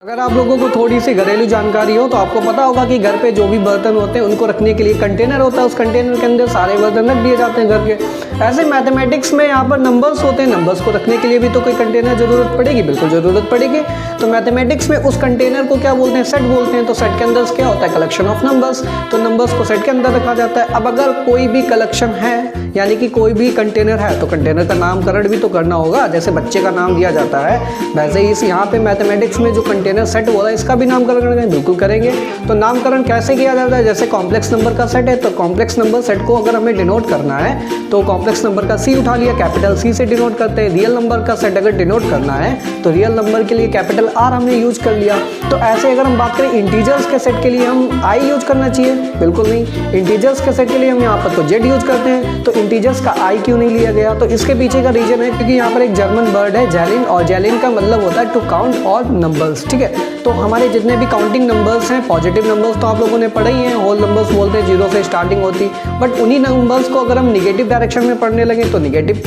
अगर आप लोगों को थोड़ी सी घरेलू जानकारी हो तो आपको पता होगा कि घर पे जो भी बर्तन होते हैं उनको रखने के लिए कंटेनर होता है, उस कंटेनर के अंदर सारे बर्तन रख दिए जाते हैं घर के। ऐसे मैथमेटिक्स में यहाँ पर नंबर्स होते हैं, नंबर्स को रखने के लिए भी तो कोई कंटेनर जरूरत पड़ेगी, बिल्कुल ज़रूरत पड़ेगी। तो मैथमेटिक्स में उस कंटेनर को क्या बोलते हैं, सेट बोलते हैं। तो सेट के अंदर क्या होता है, कलेक्शन ऑफ नंबर्स। तो नंबर्स को सेट के अंदर रखा जाता है। अब अगर कोई भी कलेक्शन है यानी कि कोई भी कंटेनर है तो कंटेनर का नामकरण भी तो करना होगा। जैसे बच्चे का नाम दिया जाता है वैसे ही इस यहाँ पे मैथमेटिक्स में जो कंटेनर सेट बोला इसका भी नामकरण करेंगे, बिल्कुल करेंगे। तो नामकरण कैसे किया जाता है, जैसे कॉम्प्लेक्स नंबर का सेट है तो कॉम्प्लेक्स नंबर सेट को अगर हमें डिनोट करना है तो कॉम्प्लेक्स नंबर का सी उठा लिया, कैपिटल सी से डिनोट करते हैं। रियल नंबर का सेट अगर डिनोट करना है तो रियल नंबर के लिए कैपिटल आर हमने यूज कर लिया। तो ऐसे अगर हम बात करें इंटीजर्स के सेट के लिए हम आई यूज करना चाहिए, बिल्कुल नहीं। इंटीजर्स के सेट के लिए हम यहाँ पर तो जेड यूज करते हैं, तो इंटीजर्स का आई क्यों नहीं लिया गया, तो इसके पीछे का रीजन है क्योंकि यहाँ पर एक जर्मन वर्ड है जैलिन, और जैलिन का मतलब होता है टू काउंट ऑल नंबर्स, ठीक है। तो हमारे जितने भी काउंटिंग नंबर्स हैं, पॉजिटिव नंबर्स तो आप लोगों ने पढ़े ही हैं, होल नंबर्स बोलते हैं, जीरो से स्टार्टिंग होती। बट उन्हीं नंबर्स को अगर हम निगेटिव डायरेक्शन में पढ़ने लगे तो निगेटिव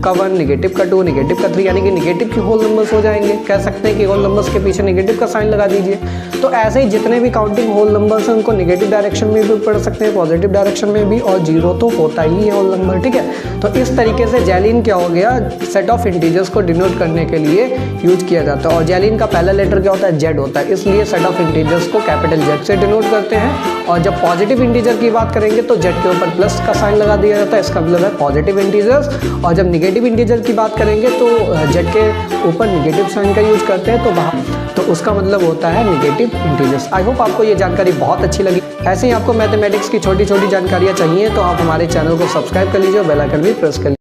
का 1, निगेटिव का 2, निगेटिव का 3 यानी कि निगेटिव के होल नंबर्स हो जाएंगे। कह सकते हैं कि होल नंबर्स के पीछे निगेटिव का साइन लगा दीजिए। तो ऐसे ही जितने भी काउंटिंग होल नंबर्स हैं उनको निगेटिव डायरेक्शन में भी पढ़ सकते हैं, पॉजिटिव डायरेक्शन में भी, और जीरो तो होता ही है होल नंबर, ठीक है। तो इस तरीके से जैलिन क्या हो गया, सेट ऑफ इंटीजर्स को डिनोट करने के लिए यूज किया जाता है। और जैलिन का पहला लेटर क्या होता है, जेड होता है, इसलिए सेट ऑफ इंटीजर्स को कैपिटल जेड से डिनोट करते हैं। और जब पॉजिटिव इंटीजर की बात करेंगे तो जेड के ऊपर प्लस का साइन लगा दिया जाता है, इसका मतलब है पॉजिटिव इंटीजर्स। और जब निगेटिव इंटीजर की बात करेंगे तो जेड के ऊपर निगेटिव साइन का यूज करते हैं, तो उसका मतलब होता है निगेटिव इंटीजर्स। आई होप आपको ये जानकारी बहुत अच्छी लगी। ऐसे ही आपको मैथमेटिक्स की छोटी छोटी जानकारियाँ चाहिए तो आप हमारे चैनल को सब्सक्राइब कर लीजिए और बेल आइकन भी प्रेस कर लीजिए।